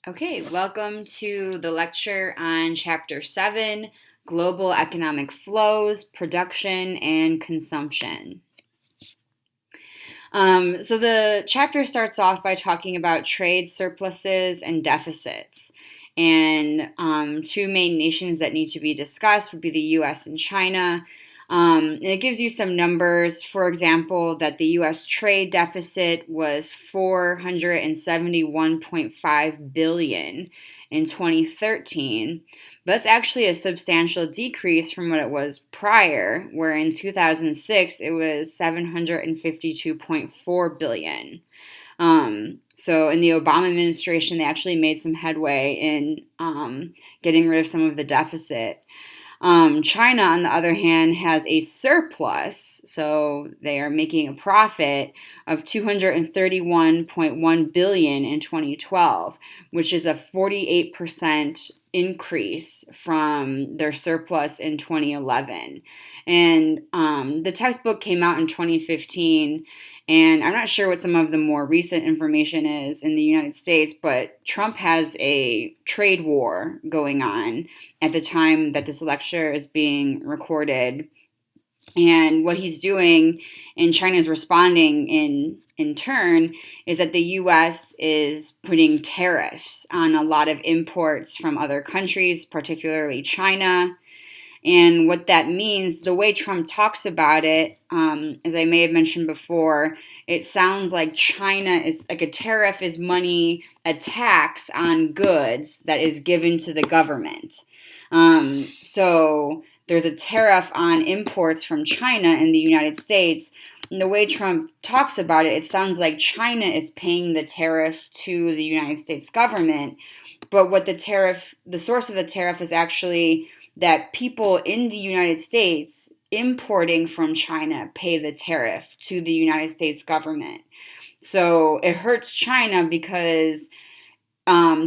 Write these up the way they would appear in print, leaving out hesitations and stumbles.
Okay, welcome to the lecture on Chapter 7, Global Economic Flows, Production, and Consumption. So the chapter starts off by talking about trade surpluses and deficits. And two main nations that need to be discussed would be the US and China. And it gives you some numbers. For example, that the US trade deficit was $471.5 billion in 2013. That's actually a substantial decrease from what it was prior, where in 2006 it was 752.4 billion. So in the Obama administration, they actually made some headway in getting rid of some of the deficit. China, on the other hand, has a surplus, so they are making a profit of 231.1 billion in 2012, which is a 48% increase from their surplus in 2011. And the textbook came out in 2015. And I'm not sure what some of the more recent information is in the United States, but Trump has a trade war going on at the time that this lecture is being recorded. And what he's doing, and China's responding in turn, is that the US is putting tariffs on a lot of imports from other countries, particularly China. And what that means, the way Trump talks about it, as I may have mentioned before, it sounds like China is like a tariff is money, a tax on goods that is given to the government. So there's a tariff on imports from China in the United States. And the way Trump talks about it, it sounds like China is paying the tariff to the United States government. But what the source of the tariff is actually that people in the United States importing from China pay the tariff to the United States government. So it hurts China because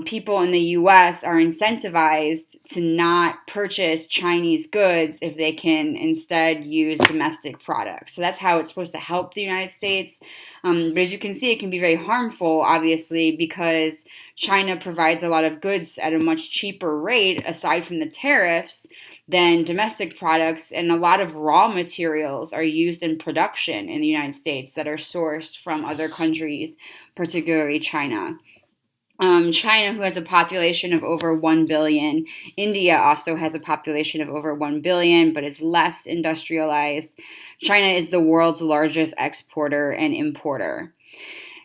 people in the US are incentivized to not purchase Chinese goods if they can instead use domestic products. So that's how it's supposed to help the United States. But as you can see, it can be very harmful, obviously, because China provides a lot of goods at a much cheaper rate, aside from the tariffs, than domestic products. And a lot of raw materials are used in production in the United States that are sourced from other countries, particularly China. China, who has a population of over 1 billion. India also has a population of over 1 billion, but is less industrialized. China is the world's largest exporter and importer.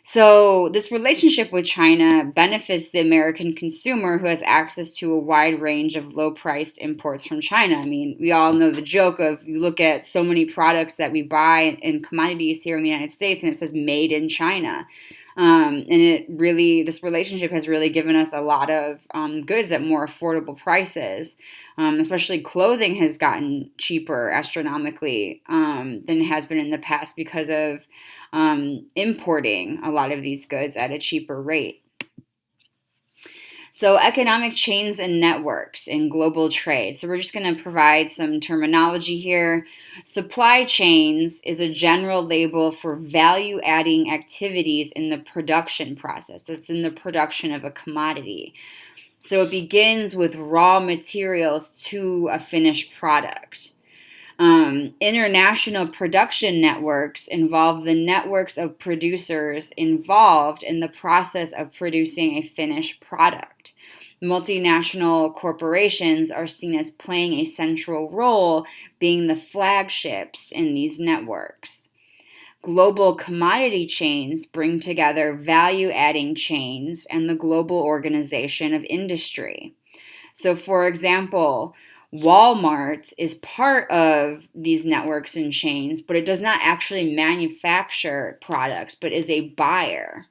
So this relationship with China benefits the American consumer who has access to a wide range of low-priced imports from China. I mean, we all know the joke of you look at so many products that we buy in commodities here in the United States and it says made in China. And this relationship has really given us a lot of goods at more affordable prices. Especially clothing has gotten cheaper astronomically than it has been in the past because of importing a lot of these goods at a cheaper rate. So economic chains and networks in global trade. So we're just going to provide some terminology here. Supply chains is a general label for value-adding activities in the production process. That's in the production of a commodity. So it begins with raw materials to a finished product. International production networks involve the networks of producers involved in the process of producing a finished product. Multinational corporations are seen as playing a central role, being the flagships in these networks. Global commodity chains bring together value-adding chains and the global organization of industry. So, for example, Walmart is part of these networks and chains, but it does not actually manufacture products, but is a buyer.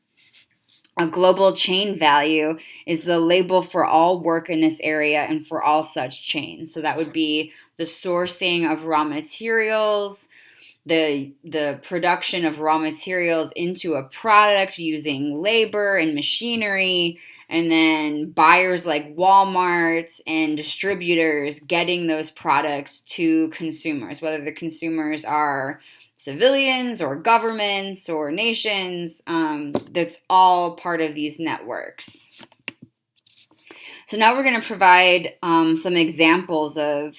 A global chain value is the label for all work in this area and for all such chains. So that would be the sourcing of raw materials, the production of raw materials into a product using labor and machinery, and then buyers like Walmart and distributors getting those products to consumers, whether the consumers are civilians or governments or nations. That's all part of these networks. So now we're going to provide some examples of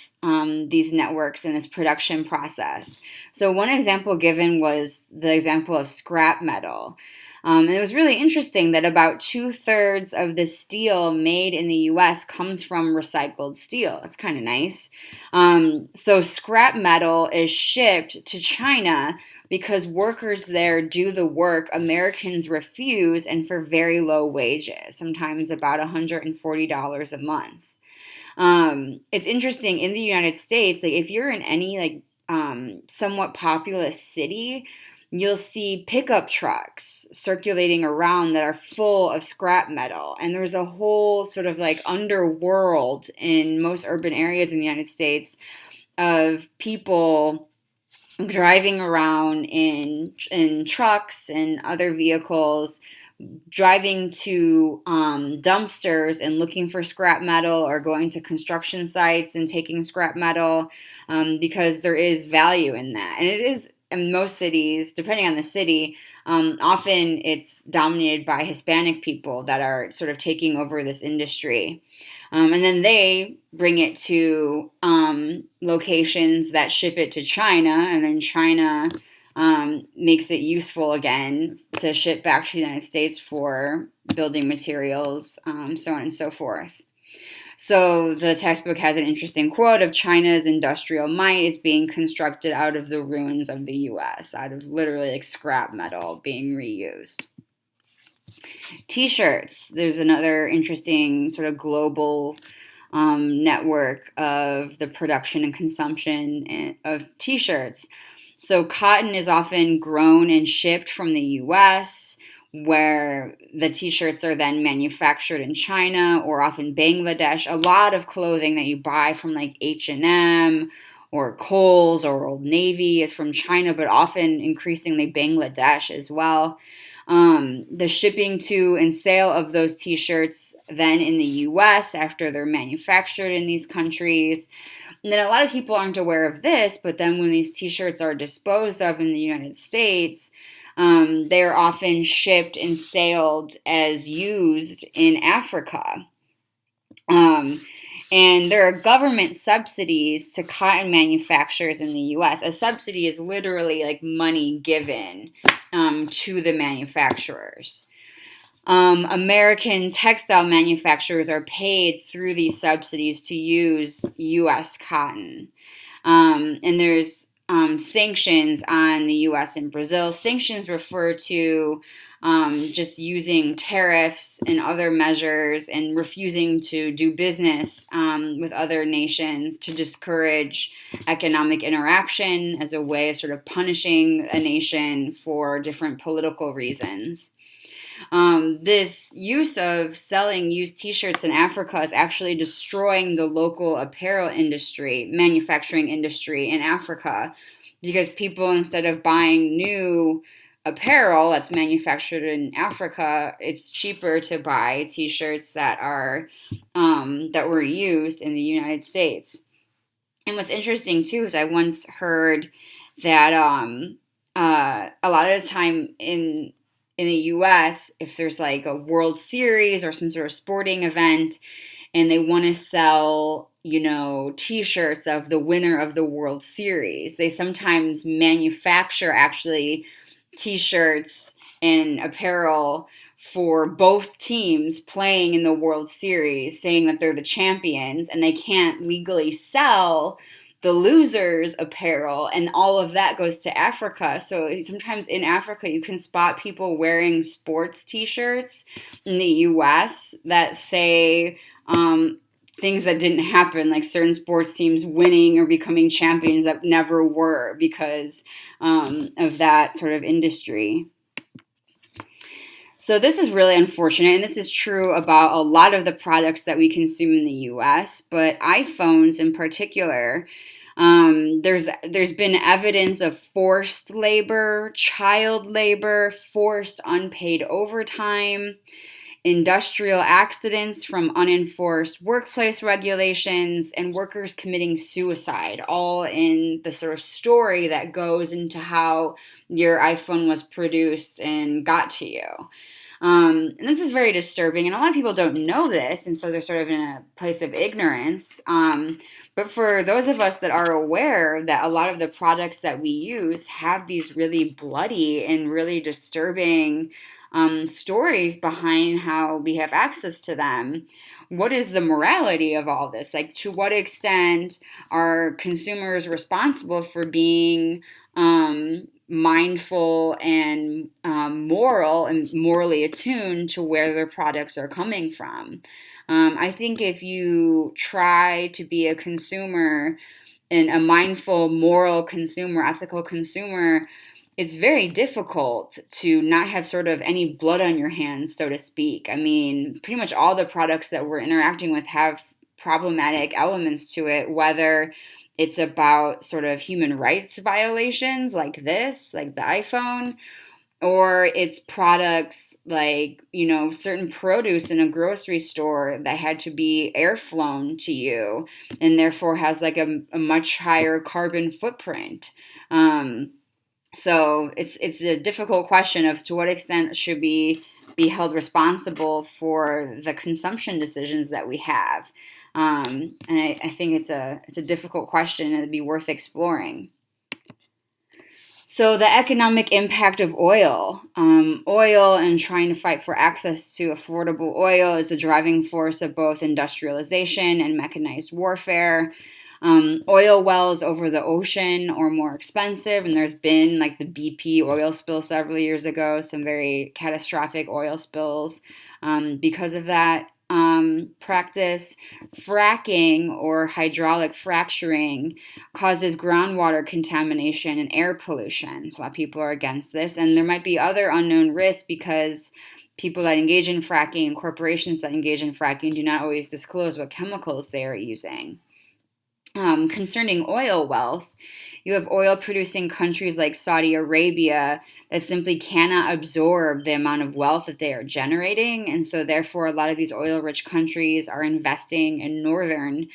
these networks in this production process. So one example given was the example of scrap metal. And it was really interesting that about 2/3 of the steel made in the US comes from recycled steel. That's kind of nice. So scrap metal is shipped to China because workers there do the work Americans refuse and for very low wages, sometimes about $140 a month. It's interesting in the United States, like if you're in any somewhat populous city, you'll see pickup trucks circulating around that are full of scrap metal. And there's a whole sort of like underworld in most urban areas in the United States of people driving around in trucks and other vehicles, driving to dumpsters and looking for scrap metal, or going to construction sites and taking scrap metal, because there is value in that. And it is in most cities, depending on the city, often it's dominated by Hispanic people that are sort of taking over this industry. And then they bring it to locations that ship it to China, and then China makes it useful again to ship back to the United States for building materials, so on and so forth. So the textbook has an interesting quote of China's industrial might is being constructed out of the ruins of the US, out of literally like scrap metal being reused. T-shirts. There's another interesting sort of global network of the production and consumption of T-shirts. So cotton is often grown and shipped from the US, where the T-shirts are then manufactured in China or often Bangladesh. A lot of clothing that you buy from like H&M or Kohl's or Old Navy is from China, but often increasingly Bangladesh as well. The shipping to and sale of those T-shirts then in the US after they're manufactured in these countries. And then a lot of people aren't aware of this, but then when these T-shirts are disposed of in the United States, they're often shipped and sailed as used in Africa. And there are government subsidies to cotton manufacturers in the US. A subsidy is literally like money given to the manufacturers. American textile manufacturers are paid through these subsidies to use US cotton. And there's sanctions on the US and Brazil. Sanctions refer to just using tariffs and other measures and refusing to do business with other nations to discourage economic interaction as a way of sort of punishing a nation for different political reasons. This use of selling used T-shirts in Africa is actually destroying the local apparel industry, manufacturing industry in Africa, because people, instead of buying new apparel that's manufactured in Africa, it's cheaper to buy T-shirts that are that were used in the United States. And what's interesting too is I once heard that a lot of the time in the US, if there's like a World Series or some sort of sporting event, and they want to sell, T-shirts of the winner of the World Series, they sometimes manufacture actually T-shirts and apparel for both teams playing in the World Series, saying that they're the champions, and they can't legally sell the losers' apparel, and all of that goes to Africa. So sometimes in Africa, you can spot people wearing sports T-shirts in the US that say things that didn't happen, like certain sports teams winning or becoming champions that never were because of that sort of industry. So this is really unfortunate, and this is true about a lot of the products that we consume in the US, but iPhones in particular. There's been evidence of forced labor, child labor, forced unpaid overtime, industrial accidents from unenforced workplace regulations, and workers committing suicide, all in the sort of story that goes into how your iPhone was produced and got to you. And this is very disturbing, and a lot of people don't know this, and so they're sort of in a place of ignorance. But for those of us that are aware that a lot of the products that we use have these really bloody and really disturbing stories behind how we have access to them, what is the morality of all this? Like, to what extent are consumers responsible for being mindful and moral and morally attuned to where their products are coming from? I think if you try to be a consumer and a mindful, moral consumer, ethical consumer, it's very difficult to not have sort of any blood on your hands, so to speak. I mean, pretty much all the products that we're interacting with have problematic elements to it, whether it's about sort of human rights violations like this, like the iPhone, or it's products like, certain produce in a grocery store that had to be air flown to you and therefore has like a much higher carbon footprint. So it's a difficult question of to what extent should we be held responsible for the consumption decisions that we have. And I think it's a difficult question, and it'd be worth exploring. So the economic impact of oil. Oil and trying to fight for access to affordable oil is the driving force of both industrialization and mechanized warfare. Oil wells over the ocean are more expensive, and there's been like the BP oil spill several years ago, some very catastrophic oil spills because of that practice. Fracking or hydraulic fracturing causes groundwater contamination and air pollution. So a lot of people are against this, and there might be other unknown risks because people that engage in fracking and corporations that engage in fracking do not always disclose what chemicals they are using. Concerning oil wealth, you have oil producing countries like Saudi Arabia that simply cannot absorb the amount of wealth that they are generating. And so therefore, a lot of these oil rich countries are investing in northern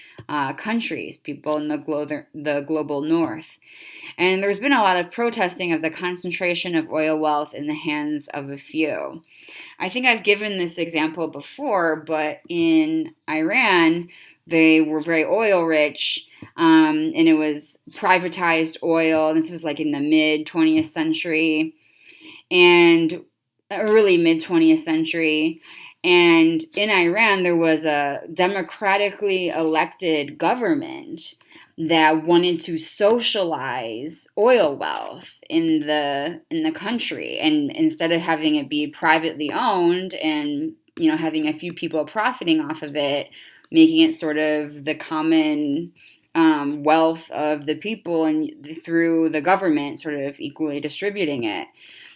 countries, people in the global north. And there's been a lot of protesting of the concentration of oil wealth in the hands of a few. I think I've given this example before, but in Iran, they were very oil rich, and it was privatized oil. This was like in the mid 20th century and early mid 20th century. And in Iran, there was a democratically elected government that wanted to socialize oil wealth in the country, and instead of having it be privately owned and having a few people profiting off of it, making it sort of the common wealth of the people, and through the government sort of equally distributing it.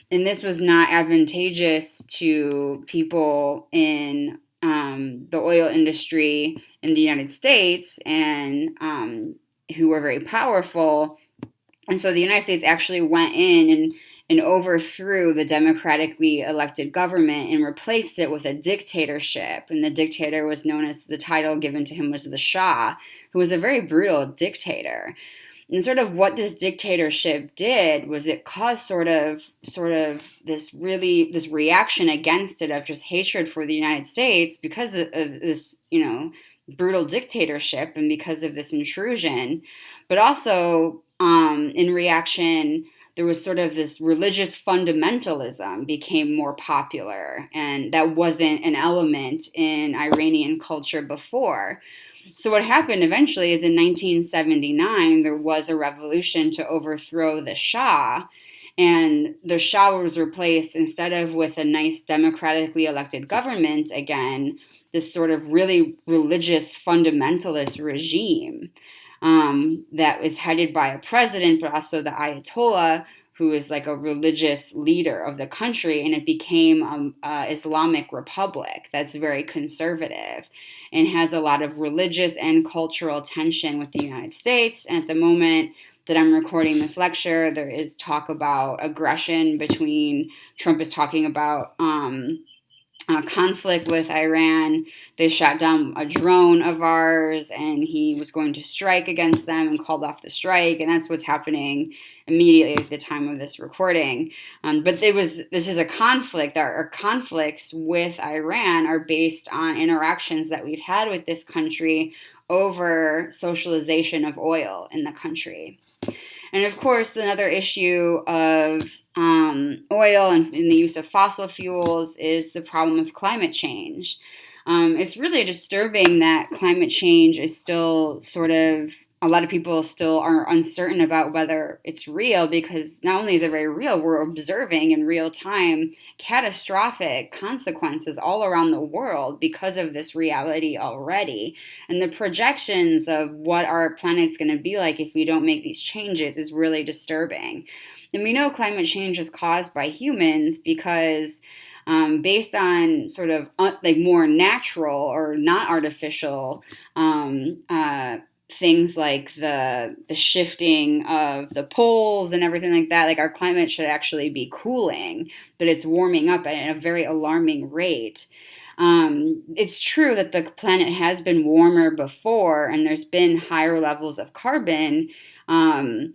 And this was not advantageous to people in the oil industry in the United States and who were very powerful. And so the United States actually went in and overthrew the democratically elected government and replaced it with a dictatorship. And the dictator was known as, the title given to him was the Shah, who was a very brutal dictator. And sort of what this dictatorship did was it caused sort of this reaction against it of just hatred for the United States because of this, brutal dictatorship and because of this intrusion. But also in reaction, there was sort of this religious fundamentalism became more popular, and that wasn't an element in Iranian culture before. So what happened eventually is in 1979, there was a revolution to overthrow the Shah, and the Shah was replaced, instead of with a nice democratically elected government again, this sort of really religious fundamentalist regime that is headed by a president, but also the Ayatollah, who is like a religious leader of the country, and it became an Islamic republic that's very conservative and has a lot of religious and cultural tension with the United States. And at the moment that I'm recording this lecture, there is talk about aggression between, Trump is talking about conflict with Iran. They shot down a drone of ours, and he was going to strike against them and called off the strike, and that's what's happening immediately at the time of this recording. But this is a conflict. Our conflicts with Iran are based on interactions that we've had with this country over socialization of oil in the country. And of course, another issue of oil and the use of fossil fuels is the problem of climate change. It's really disturbing that climate change is still a lot of people still are uncertain about whether it's real, because not only is it very real, we're observing in real time catastrophic consequences all around the world because of this reality already. And the projections of what our planet's going to be like if we don't make these changes is really disturbing. And we know climate change is caused by humans because based on sort of like more natural or not artificial things like the shifting of the poles and everything like that, like our climate should actually be cooling, but it's warming up at a very alarming rate. It's true that the planet has been warmer before, and there's been higher levels of carbon in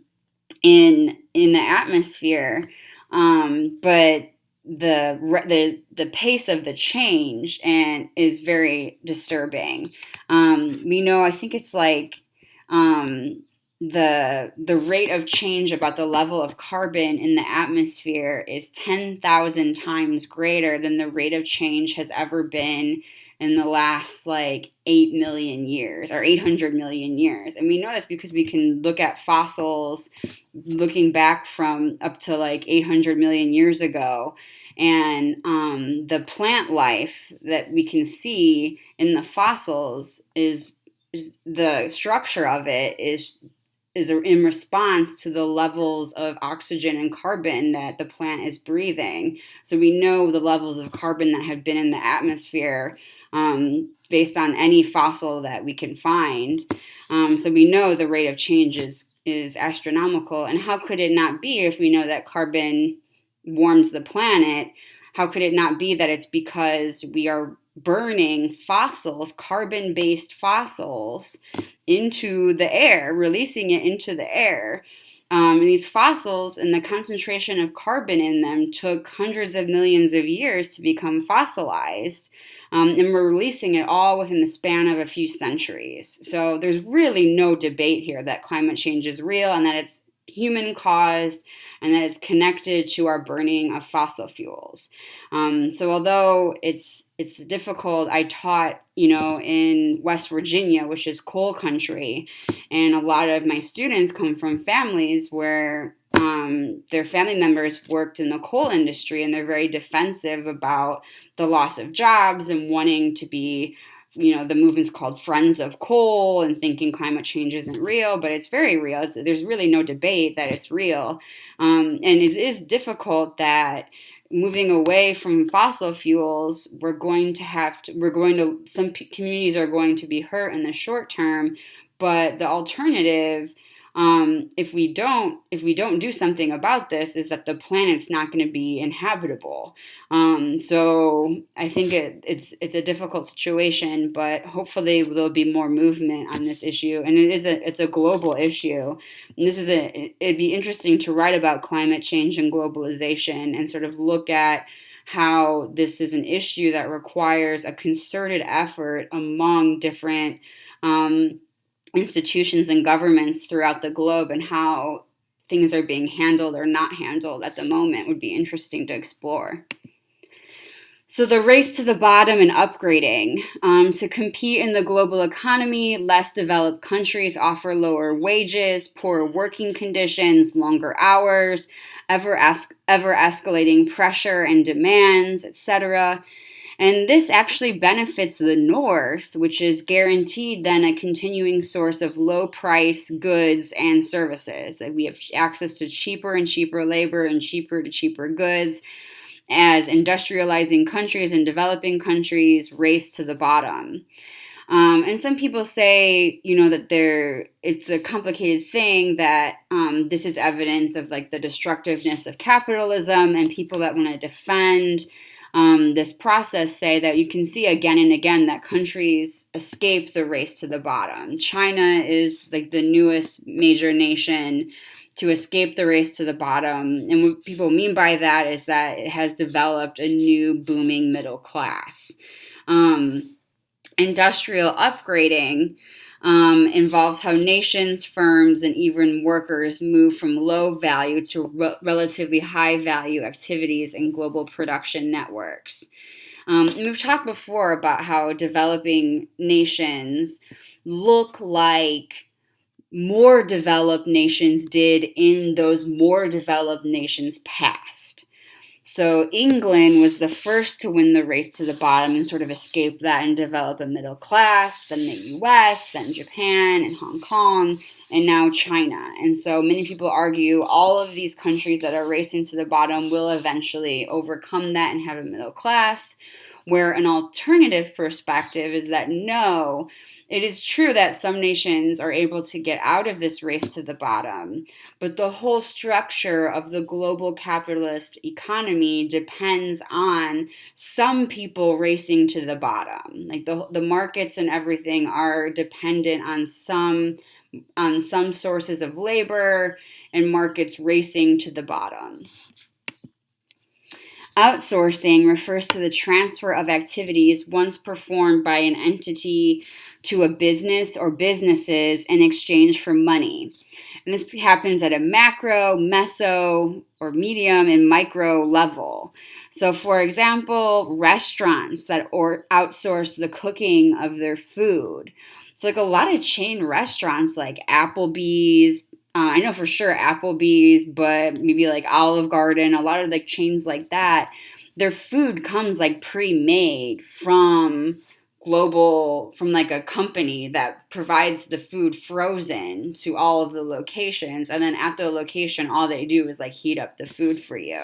the atmosphere, but the pace of the change and is very disturbing. We know, I think it's like the rate of change about the level of carbon in the atmosphere is 10,000 times greater than the rate of change has ever been in the last like 8 million years or 800 million years. And we know this because we can look at fossils looking back from up to like 800 million years ago. And the plant life that we can see in the fossils is the structure of it is in response to the levels of oxygen and carbon that the plant is breathing. So we know the levels of carbon that have been in the atmosphere based on any fossil that we can find. So we know the rate of change is astronomical. And how could it not be if we know that carbon warms the planet? How could it not be that it's because we are burning fossils, carbon-based fossils, into the air, releasing it into the air? And these fossils and the concentration of carbon in them took hundreds of millions of years to become fossilized. And we're releasing it all within the span of a few centuries. So there's really no debate here that climate change is real and that it's human caused and that it's connected to our burning of fossil fuels. So although it's difficult, I taught, in West Virginia, which is coal country, and a lot of my students come from families where their family members worked in the coal industry, and they're very defensive about the loss of jobs and wanting to be, the movement's called Friends of Coal, and thinking climate change isn't real, but it's very real. There's really no debate that it's real. And it is difficult that moving away from fossil fuels, some communities are going to be hurt in the short term, but the alternative, if we don't do something about this, is that the planet's not going to be inhabitable. So I think it's a difficult situation, but hopefully there'll be more movement on this issue. And it's a global issue. And it'd be interesting to write about climate change and globalization and sort of look at how this is an issue that requires a concerted effort among different institutions and governments throughout the globe, and how things are being handled or not handled at the moment would be interesting to explore. So the race to the bottom and upgrading. To compete in the global economy, less developed countries offer lower wages, poorer working conditions, longer hours, ever escalating pressure and demands, etc. And this actually benefits the North, which is guaranteed then a continuing source of low price goods and services. Like we have access to cheaper and cheaper labor and cheaper to cheaper goods as industrializing countries and developing countries race to the bottom. And some people say, that it's a complicated thing, that this is evidence of like the destructiveness of capitalism, and people that want to defend this process say that you can see again and again that countries escape the race to the bottom. China is like the newest major nation to escape the race to the bottom. And what people mean by that is that it has developed a new booming middle class. Industrial upgrading involves how nations, firms, and even workers move from low value to relatively high value activities in global production networks. And we've talked before about how developing nations look like more developed nations did in those more developed nations past. So England was the first to win the race to the bottom and sort of escape that and develop a middle class, then the US, then Japan and Hong Kong, and now China. And so many people argue all of these countries that are racing to the bottom will eventually overcome that and have a middle class, where an alternative perspective is that no, it is true that some nations are able to get out of this race to the bottom, but the whole structure of the global capitalist economy depends on some people racing to the bottom. Like the markets and everything are dependent on some sources of labor and markets racing to the bottom. Outsourcing refers to the transfer of activities once performed by an entity to a business or businesses in exchange for money. And this happens at a macro, meso, or medium and micro level. So, for example, restaurants that outsource the cooking of their food. So, like a lot of chain restaurants like Applebee's, I know for sure Applebee's, but maybe like Olive Garden, a lot of like chains like that, their food comes like pre-made from like a company that provides the food frozen to all of the locations. And then at the location, all they do is like heat up the food for you.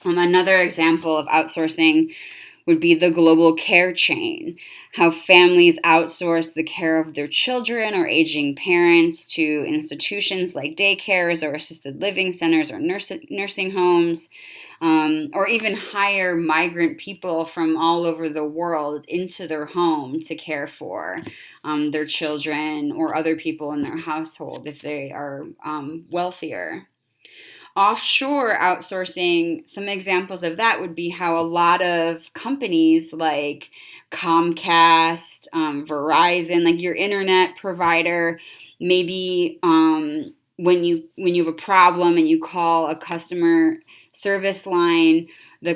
Another example of outsourcing would be the global care chain, how families outsource the care of their children or aging parents to institutions like daycares or assisted living centers or nursing homes, or even hire migrant people from all over the world into their home to care for their children or other people in their household if they are wealthier. Offshore outsourcing, some examples of that would be how a lot of companies like Comcast, Verizon, like your internet provider, maybe when you have a problem and you call a customer service line, the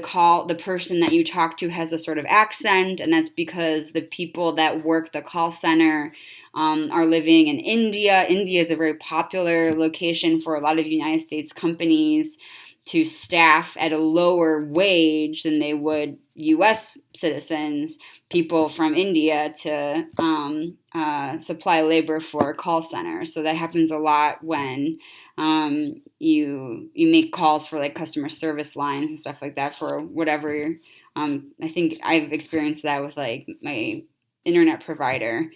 person that you talk to has a sort of accent, and that's because the people that work the call center are living in India. India is a very popular location for a lot of United States companies to staff at a lower wage than they would U.S. citizens, people from India, to supply labor for call centers. So that happens a lot when you make calls for like customer service lines and stuff like that for whatever. I think I've experienced that with like my internet provider.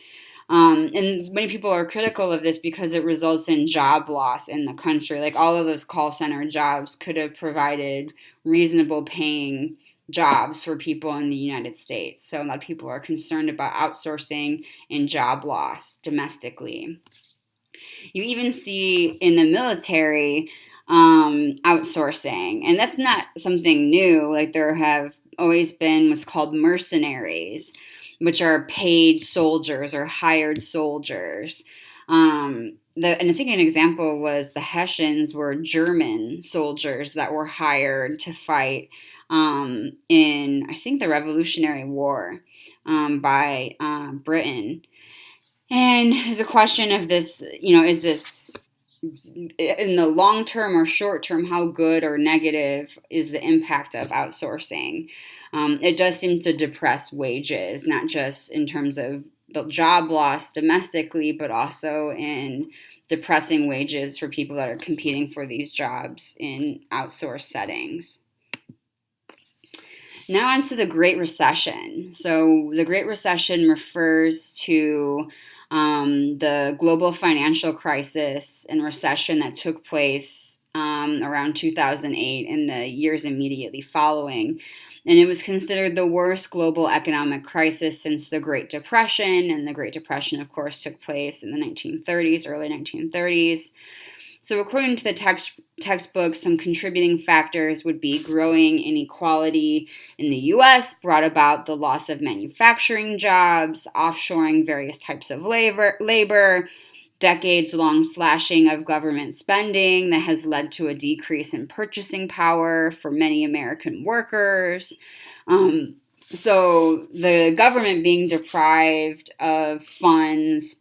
And many people are critical of this because it results in job loss in the country. Like all of those call center jobs could have provided reasonable paying jobs for people in the United States. So a lot of people are concerned about outsourcing and job loss domestically. You even see in the military outsourcing, and that's not something new. Like there have always been what's called mercenaries, which are paid soldiers or hired soldiers. And I think an example was the Hessians were German soldiers that were hired to fight in, I think, the Revolutionary War by Britain. And there's a question of this, is this in the long term or short term, how good or negative is the impact of outsourcing? It does seem to depress wages, not just in terms of the job loss domestically, but also in depressing wages for people that are competing for these jobs in outsourced settings. Now on to the Great Recession. So the Great Recession refers to the global financial crisis and recession that took place around 2008 and the years immediately following. And it was considered the worst global economic crisis since the Great Depression. And the Great Depression, of course, took place in the 1930s, early 1930s. So according to the textbook, some contributing factors would be growing inequality in the U.S. brought about the loss of manufacturing jobs, offshoring various types of labor, decades-long slashing of government spending that has led to a decrease in purchasing power for many American workers. So the government being deprived of funds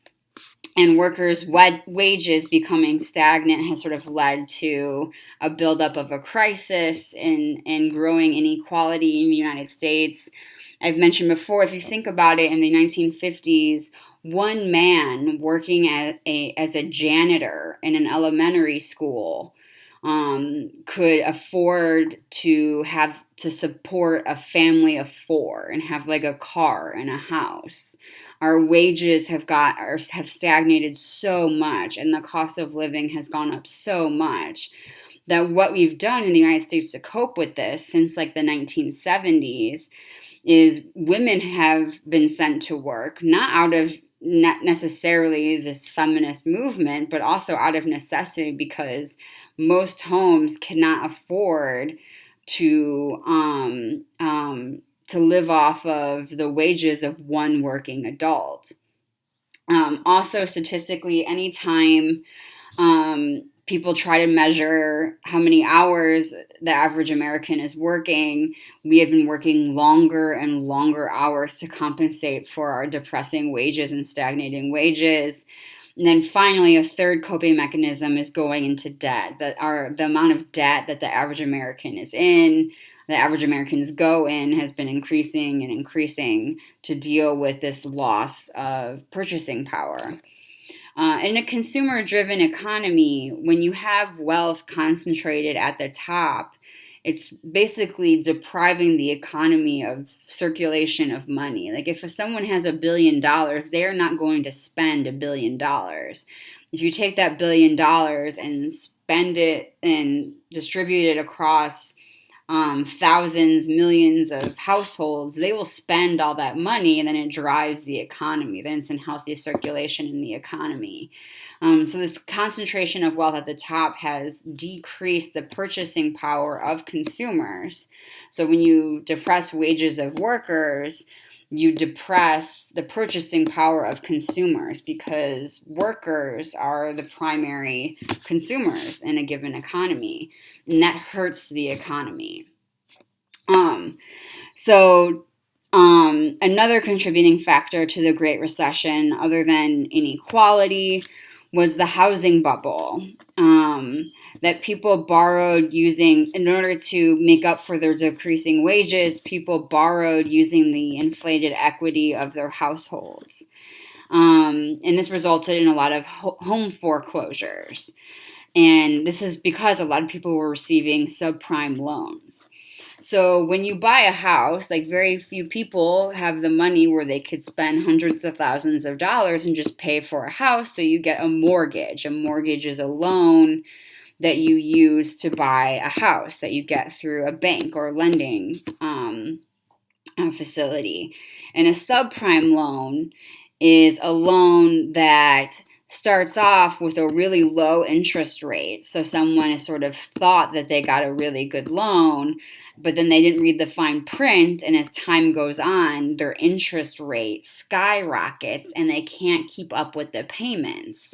and workers' wages becoming stagnant has sort of led to a buildup of a crisis and growing inequality in the United States. I've mentioned before, if you think about it, in the 1950s, one man working as a janitor in an elementary school could afford to support a family of four and have like a car and a house. Our wages have stagnated so much, and the cost of living has gone up so much that what we've done in the United States to cope with this since like the 1970s is women have been sent to work, not out of necessarily this feminist movement, but also out of necessity because most homes cannot afford to live off of the wages of one working adult. Also, statistically, anytime people try to measure how many hours the average American is working, we have been working longer and longer hours to compensate for our depressing wages and stagnating wages. And then finally, a third coping mechanism is going into debt. The amount of debt that the average American is in, the average Americans go in, has been increasing and increasing to deal with this loss of purchasing power. In a consumer-driven economy, when you have wealth concentrated at the top, it's basically depriving the economy of circulation of money. Like if someone has $1 billion, they're not going to spend $1 billion. If you take that $1 billion and spend it and distribute it across thousands, millions of households, they will spend all that money, and then it drives the economy. Then it's in healthy circulation in the economy. So this concentration of wealth at the top has decreased the purchasing power of consumers. So when you depress wages of workers, you depress the purchasing power of consumers because workers are the primary consumers in a given economy, and that hurts the economy. Another contributing factor to the Great Recession, other than inequality, was the housing bubble that people borrowed using, in order to make up for their decreasing wages, people borrowed using the inflated equity of their households. And this resulted in a lot of home foreclosures. And this is because a lot of people were receiving subprime loans. So when you buy a house, like very few people have the money where they could spend hundreds of thousands of dollars and just pay for a house. So you get a mortgage. A mortgage is a loan that you use to buy a house that you get through a bank or lending facility. And a subprime loan is a loan that starts off with a really low interest rate. So someone has sort of thought that they got a really good loan, but then they didn't read the fine print, and as time goes on, their interest rate skyrockets and they can't keep up with the payments.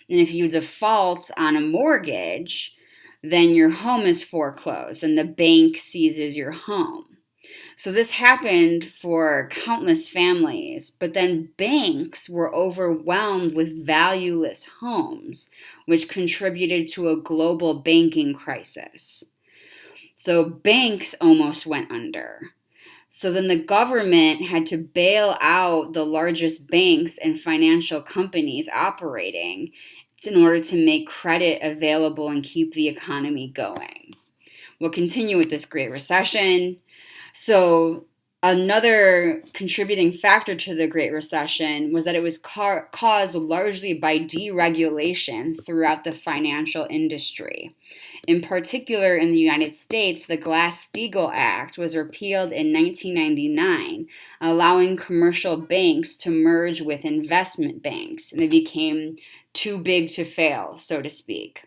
And if you default on a mortgage, then your home is foreclosed and the bank seizes your home. So this happened for countless families, but then banks were overwhelmed with valueless homes, which contributed to a global banking crisis. So banks almost went under. So then the government had to bail out the largest banks and financial companies operating in order to make credit available and keep the economy going. We'll continue with this Great Recession. So Another contributing factor to the Great Recession was that it was caused largely by deregulation throughout the financial industry. In particular, in the United States, the Glass-Steagall Act was repealed in 1999, allowing commercial banks to merge with investment banks, and they became too big to fail, so to speak.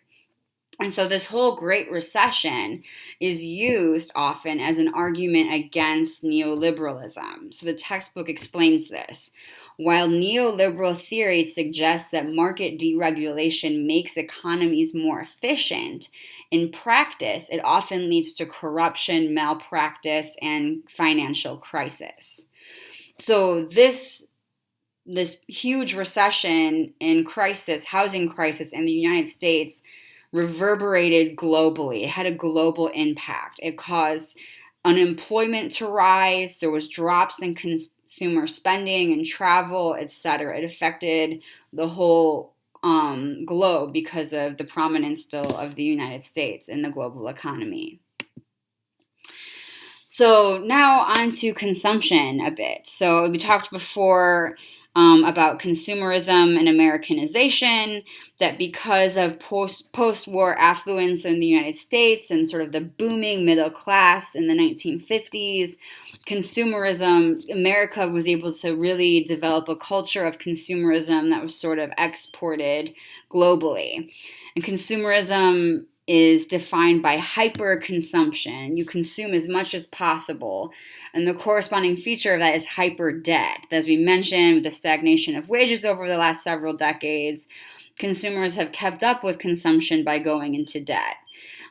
And so this whole Great Recession is used often as an argument against neoliberalism. So the textbook explains this. While neoliberal theory suggests that market deregulation makes economies more efficient, in practice, it often leads to corruption, malpractice, and financial crisis. So this huge recession and crisis, housing crisis in the United States, reverberated globally. It had a global impact. It caused unemployment to rise. There was drops in consumer spending and travel, etc. It affected the whole globe because of the prominence still of the United States in the global economy. So now on to consumption a bit. So we talked before about consumerism and Americanization, that because of post-war affluence in the United States and sort of the booming middle class in the 1950s, consumerism, America was able to really develop a culture of consumerism that was sort of exported globally. And consumerism is defined by hyper-consumption. You consume as much as possible. And the corresponding feature of that is hyper-debt. As we mentioned, with the stagnation of wages over the last several decades, consumers have kept up with consumption by going into debt,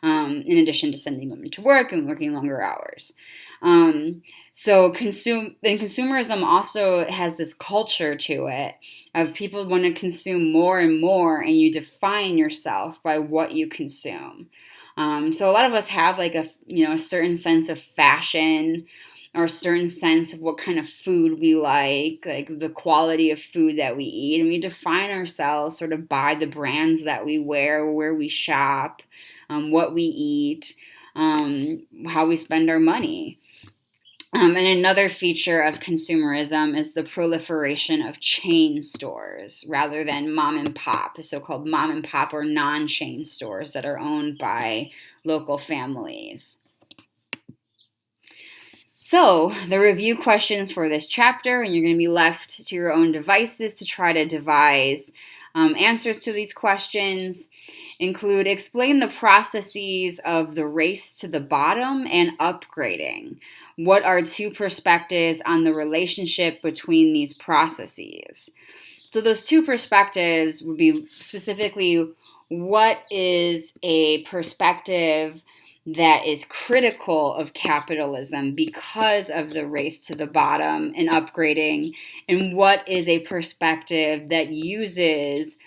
in addition to sending women to work and working longer hours. Consumerism also has this culture to it of people want to consume more and more, and you define yourself by what you consume. So a lot of us have like a certain sense of fashion or a certain sense of what kind of food we like the quality of food that we eat, and we define ourselves sort of by the brands that we wear, where we shop, what we eat, how we spend our money. And another feature of consumerism is the proliferation of chain stores rather than mom and pop, so-called mom and pop or non-chain stores that are owned by local families. So the review questions for this chapter, and you're going to be left to your own devices to try to devise answers to these questions, include explain the processes of the race to the bottom and upgrading. What are two perspectives on the relationship between these processes? So those two perspectives would be specifically, what is a perspective that is critical of capitalism because of the race to the bottom and upgrading, and what is a perspective that uses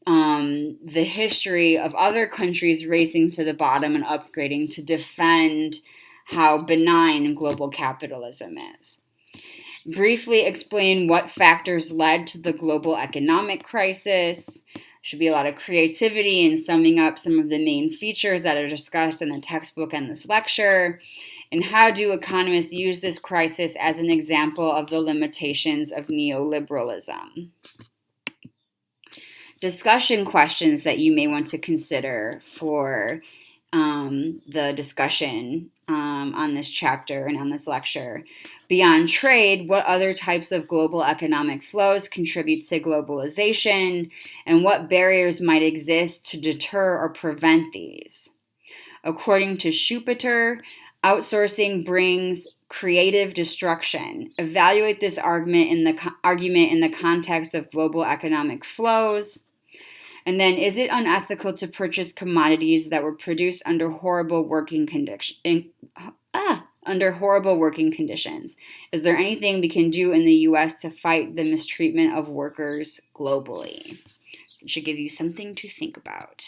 the history of other countries racing to the bottom and upgrading to defend how benign global capitalism is. Briefly explain what factors led to the global economic crisis. Should be a lot of creativity in summing up some of the main features that are discussed in the textbook and this lecture. And how do economists use this crisis as an example of the limitations of neoliberalism? Discussion questions that you may want to consider for the discussion on this chapter and on this lecture. Beyond trade, what other types of global economic flows contribute to globalization, and what barriers might exist to deter or prevent these? According to Schumpeter, outsourcing brings creative destruction. Evaluate this argument in the context of global economic flows. And then, is it unethical to purchase commodities that were produced under horrible working conditions? Is there anything we can do in the U.S. to fight the mistreatment of workers globally? So it should give you something to think about.